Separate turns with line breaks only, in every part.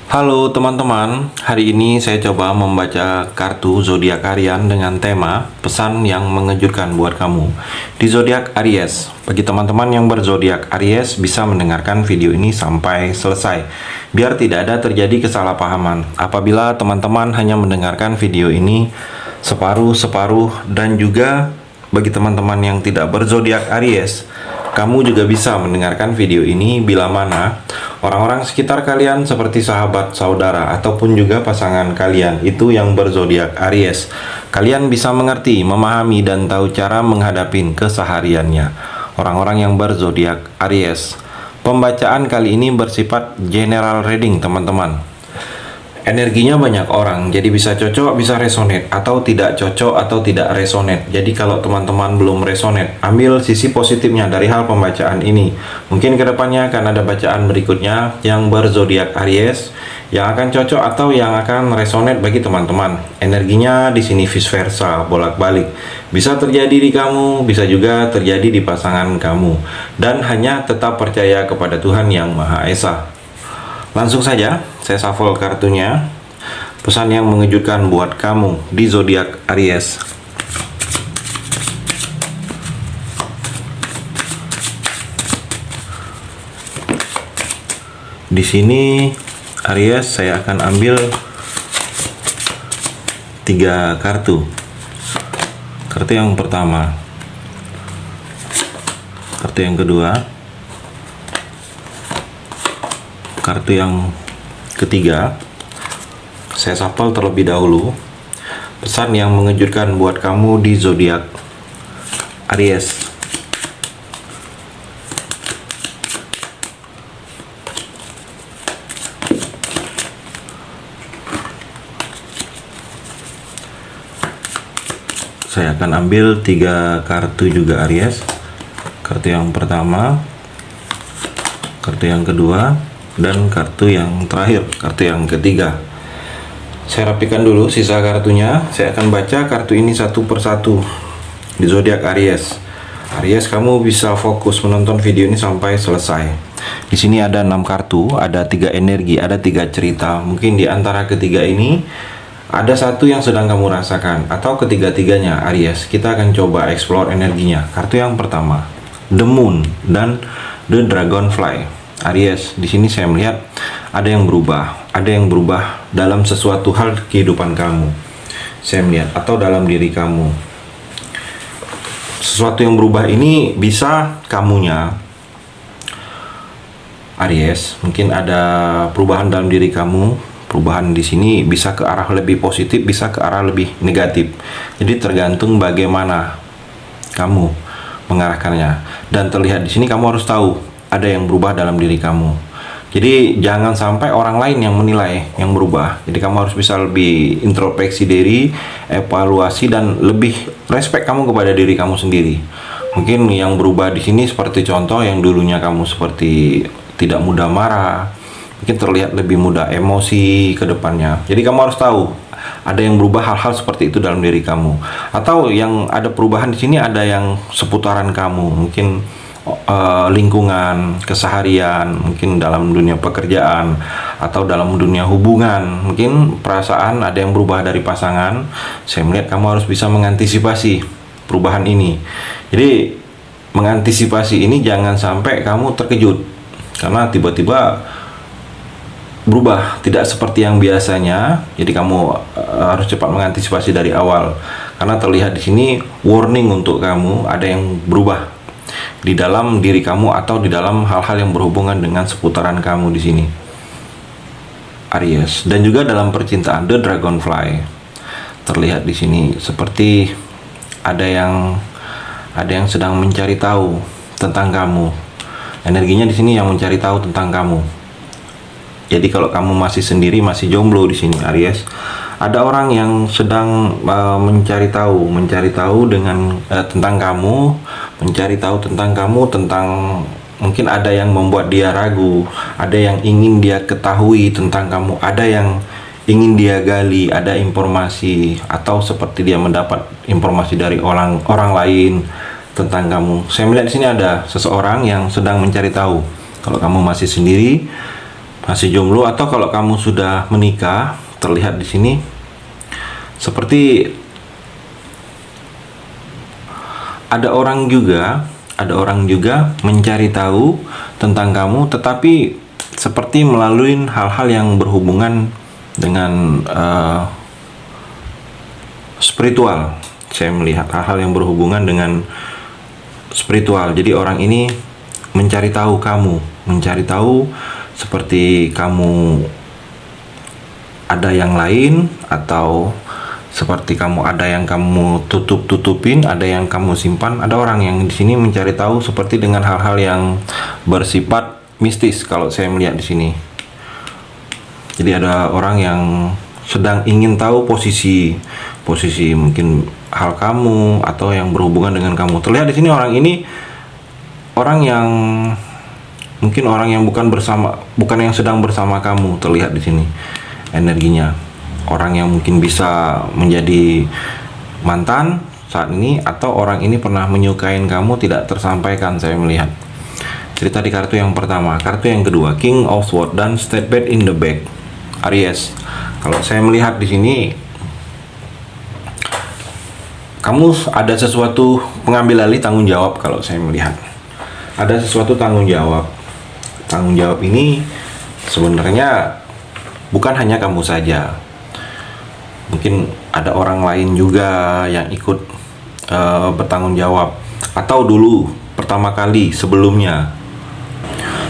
Halo teman-teman, hari ini saya coba membaca kartu zodiak harian dengan tema pesan yang mengejutkan buat kamu di zodiak Aries. Bagi teman-teman yang berzodiak Aries bisa mendengarkan video ini sampai selesai biar tidak ada terjadi kesalahpahaman. Apabila teman-teman hanya mendengarkan video ini separuh-separuh, dan juga bagi teman-teman yang tidak berzodiak Aries, kamu juga bisa mendengarkan video ini bila mana orang-orang sekitar kalian seperti sahabat, saudara, ataupun juga pasangan kalian itu yang berzodiak Aries. Kalian bisa mengerti, memahami, dan tahu cara menghadapi kesehariannya. Orang-orang yang berzodiak Aries. Pembacaan kali ini bersifat general reading, teman-teman. Energinya banyak orang, jadi bisa cocok, bisa resonate, atau tidak cocok, atau tidak resonate. Jadi kalau teman-teman belum resonate, ambil sisi positifnya dari hal pembacaan ini. Mungkin kedepannya akan ada bacaan berikutnya yang berzodiak Aries yang akan cocok atau yang akan resonate bagi teman-teman. Energinya di sini vice versa, bolak-balik. Bisa terjadi di kamu, bisa juga terjadi di pasangan kamu. Dan hanya tetap percaya kepada Tuhan Yang Maha Esa. Langsung saja saya shuffle kartunya. Pesan yang mengejutkan buat kamu di zodiak Aries. Di sini Aries saya akan ambil 3 kartu. Kartu yang pertama, kartu yang kedua, kartu yang ketiga. Saya shuffle terlebih dahulu. Pesan yang mengejutkan buat kamu di zodiak Aries. Saya akan ambil 3 kartu juga Aries. Kartu yang pertama, kartu yang kedua, dan kartu yang terakhir, kartu yang ketiga. Saya rapikan dulu sisa kartunya. Saya akan baca kartu ini satu persatu di zodiak Aries. Aries, kamu bisa fokus menonton video ini sampai selesai. Di sini ada 6 kartu, ada 3 energi, ada 3 cerita. Mungkin di antara ketiga ini ada satu yang sedang kamu rasakan, atau ketiga-tiganya Aries. Kita akan coba explore energinya. Kartu yang pertama, The Moon dan The Dragonfly. Aries, di sini saya melihat ada yang berubah dalam sesuatu hal kehidupan kamu. Saya melihat, atau dalam diri kamu. Sesuatu yang berubah ini bisa kamunya Aries. Mungkin ada perubahan dalam diri kamu. Perubahan di sini bisa ke arah lebih positif, bisa ke arah lebih negatif. Jadi tergantung bagaimana kamu mengarahkannya. Dan terlihat di sini kamu harus tahu ada yang berubah dalam diri kamu. Jadi jangan sampai orang lain yang menilai yang berubah. Jadi kamu harus bisa lebih introspeksi diri, evaluasi, dan lebih respect kamu kepada diri kamu sendiri. Mungkin yang berubah di sini seperti contoh, yang dulunya kamu seperti tidak mudah marah, mungkin terlihat lebih mudah emosi ke depannya. Jadi kamu harus tahu ada yang berubah hal-hal seperti itu dalam diri kamu. Atau yang ada perubahan di sini ada yang seputaran kamu, mungkin lingkungan, keseharian, mungkin dalam dunia pekerjaan, atau dalam dunia hubungan. Mungkin perasaan ada yang berubah dari pasangan. Saya melihat kamu harus bisa mengantisipasi perubahan ini. Jadi mengantisipasi ini jangan sampai kamu terkejut karena tiba-tiba berubah tidak seperti yang biasanya. Jadi kamu harus cepat mengantisipasi dari awal, karena terlihat di sini warning untuk kamu, ada yang berubah di dalam diri kamu atau di dalam hal-hal yang berhubungan dengan seputaran kamu di sini, Aries. Dan juga dalam percintaan, The Dragonfly. Terlihat di sini seperti ada yang sedang mencari tahu tentang kamu. Energinya di sini yang mencari tahu tentang kamu. Jadi kalau kamu masih sendiri, masih jomblo di sini Aries, ada orang yang sedang mencari tahu dengan tentang kamu, tentang mungkin ada yang membuat dia ragu, ada yang ingin dia ketahui tentang kamu, ada yang ingin dia gali, ada informasi, atau seperti dia mendapat informasi dari orang lain tentang kamu. Saya melihat di sini ada seseorang yang sedang mencari tahu. Kalau kamu masih sendiri, masih jomblo atau kalau kamu sudah menikah, terlihat di sini seperti ada orang juga mencari tahu tentang kamu, tetapi seperti melalui hal-hal yang berhubungan dengan spiritual. Saya melihat hal-hal yang berhubungan dengan spiritual. Jadi orang ini mencari tahu kamu, mencari tahu seperti kamu ada yang lain, atau seperti kamu ada yang kamu tutupin, ada yang kamu simpan. Ada orang yang di sini mencari tahu seperti dengan hal-hal yang bersifat mistis kalau saya melihat di sini. Jadi ada orang yang sedang ingin tahu posisi mungkin hal kamu atau yang berhubungan dengan kamu. Terlihat di sini orang ini orang yang mungkin orang yang bukan yang sedang bersama kamu. Terlihat di sini energinya orang yang mungkin bisa menjadi mantan saat ini, atau orang ini pernah menyukain kamu tidak tersampaikan. Saya melihat cerita di kartu yang pertama. Kartu yang kedua, King of Swords dan State Bed in the back. Aries, kalau saya melihat di sini kamu ada sesuatu pengambil alih tanggung jawab. Kalau saya melihat ada sesuatu tanggung jawab ini sebenarnya bukan hanya kamu saja, mungkin ada orang lain juga yang ikut bertanggung jawab, atau dulu pertama kali sebelumnya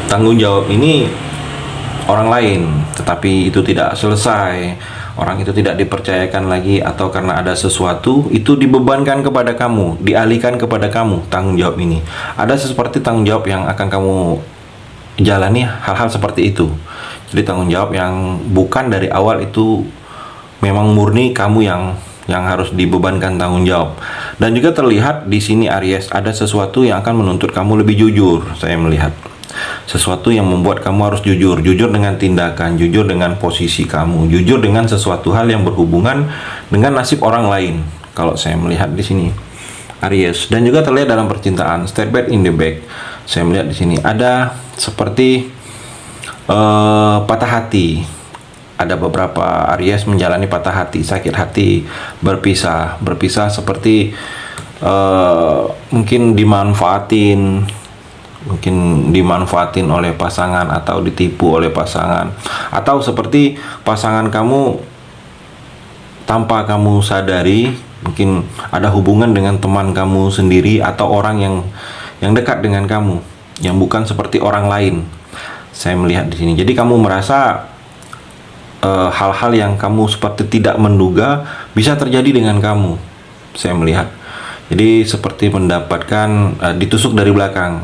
tanggung jawab ini orang lain, tetapi itu tidak selesai, orang itu tidak dipercayakan lagi, atau karena ada sesuatu itu dibebankan kepada kamu, dialihkan kepada kamu tanggung jawab ini. Ada seperti tanggung jawab yang akan kamu jalani, hal-hal seperti itu. Jadi tanggung jawab yang bukan dari awal itu memang murni kamu yang harus dibebankan tanggung jawab. Dan juga terlihat di sini Aries, ada sesuatu yang akan menuntut kamu lebih jujur. Saya melihat sesuatu yang membuat kamu harus jujur dengan tindakan, jujur dengan posisi kamu, jujur dengan sesuatu hal yang berhubungan dengan nasib orang lain. Kalau saya melihat di sini Aries, dan juga terlihat dalam percintaan, Stay Back in the Back. Saya melihat di sini ada seperti patah hati. Ada beberapa Aries menjalani patah hati, sakit hati, berpisah seperti mungkin dimanfaatin oleh pasangan, atau ditipu oleh pasangan, atau seperti pasangan kamu tanpa kamu sadari mungkin ada hubungan dengan teman kamu sendiri, atau orang yang dekat dengan kamu yang bukan seperti orang lain. Saya melihat di sini. Jadi kamu merasa hal-hal yang kamu seperti tidak menduga bisa terjadi dengan kamu. Saya melihat. Jadi seperti mendapatkan ditusuk dari belakang.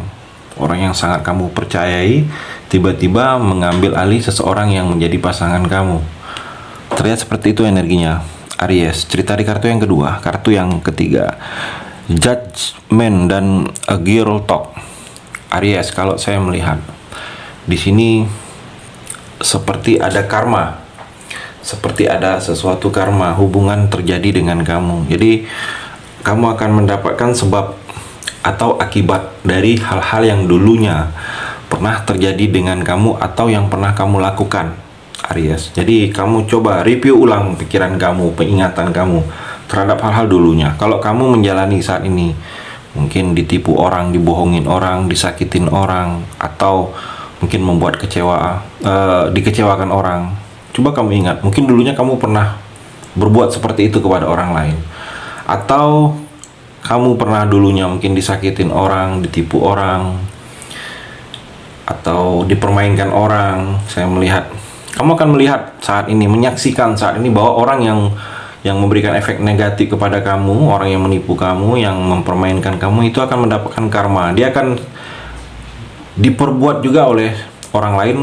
Orang yang sangat kamu percayai tiba-tiba mengambil alih seseorang yang menjadi pasangan kamu. Terlihat seperti itu energinya Aries. Cerita di kartu yang kedua. Kartu yang ketiga, Judgment dan A Girl Talk. Aries, kalau saya melihat di sini seperti ada karma, seperti ada sesuatu karma hubungan terjadi dengan kamu. Jadi kamu akan mendapatkan sebab atau akibat dari hal-hal yang dulunya pernah terjadi dengan kamu atau yang pernah kamu lakukan, Aries. Jadi kamu coba review ulang pikiran kamu, peingatan kamu terhadap hal-hal dulunya. Kalau kamu menjalani saat ini mungkin ditipu orang, dibohongin orang, disakitin orang, atau mungkin membuat dikecewakan orang. Coba kamu ingat, mungkin dulunya kamu pernah berbuat seperti itu kepada orang lain, atau kamu pernah dulunya mungkin disakitin orang, ditipu orang, atau dipermainkan orang. Saya melihat kamu akan melihat saat ini, menyaksikan saat ini bahwa orang yang memberikan efek negatif kepada kamu, orang yang menipu kamu, yang mempermainkan kamu, itu akan mendapatkan karma. Dia akan diperbuat juga oleh orang lain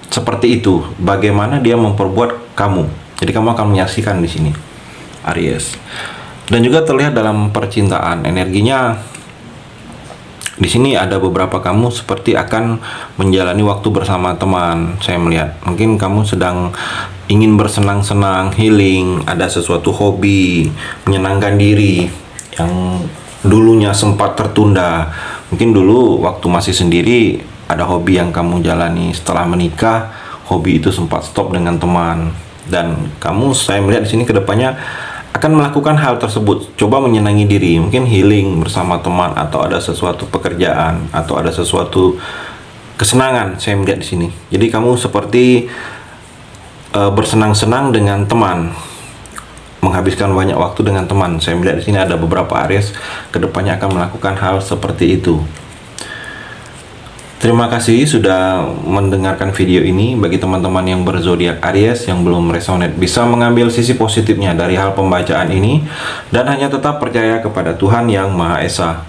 seperti itu. Bagaimana dia memperbuat kamu. Jadi kamu akan menyaksikan di sini, Aries. Dan juga terlihat dalam percintaan, energinya di sini ada beberapa kamu seperti akan menjalani waktu bersama teman. Saya melihat mungkin kamu sedang ingin bersenang-senang, healing, ada sesuatu hobi, menyenangkan diri yang dulunya sempat tertunda. Mungkin dulu waktu masih sendiri ada hobi yang kamu jalani, setelah menikah hobi itu sempat stop dengan teman, dan kamu, saya melihat di sini kedepannya akan melakukan hal tersebut, coba menyenangi diri, mungkin healing bersama teman, atau ada sesuatu pekerjaan, atau ada sesuatu kesenangan. Saya melihat di sini, jadi kamu seperti bersenang-senang dengan teman, menghabiskan banyak waktu dengan teman. Saya melihat di sini ada beberapa Aries kedepannya akan melakukan hal seperti itu. Terima kasih sudah mendengarkan video ini. Bagi teman-teman yang berzodiak Aries yang belum resonate, bisa mengambil sisi positifnya dari hal pembacaan ini dan hanya tetap percaya kepada Tuhan Yang Maha Esa.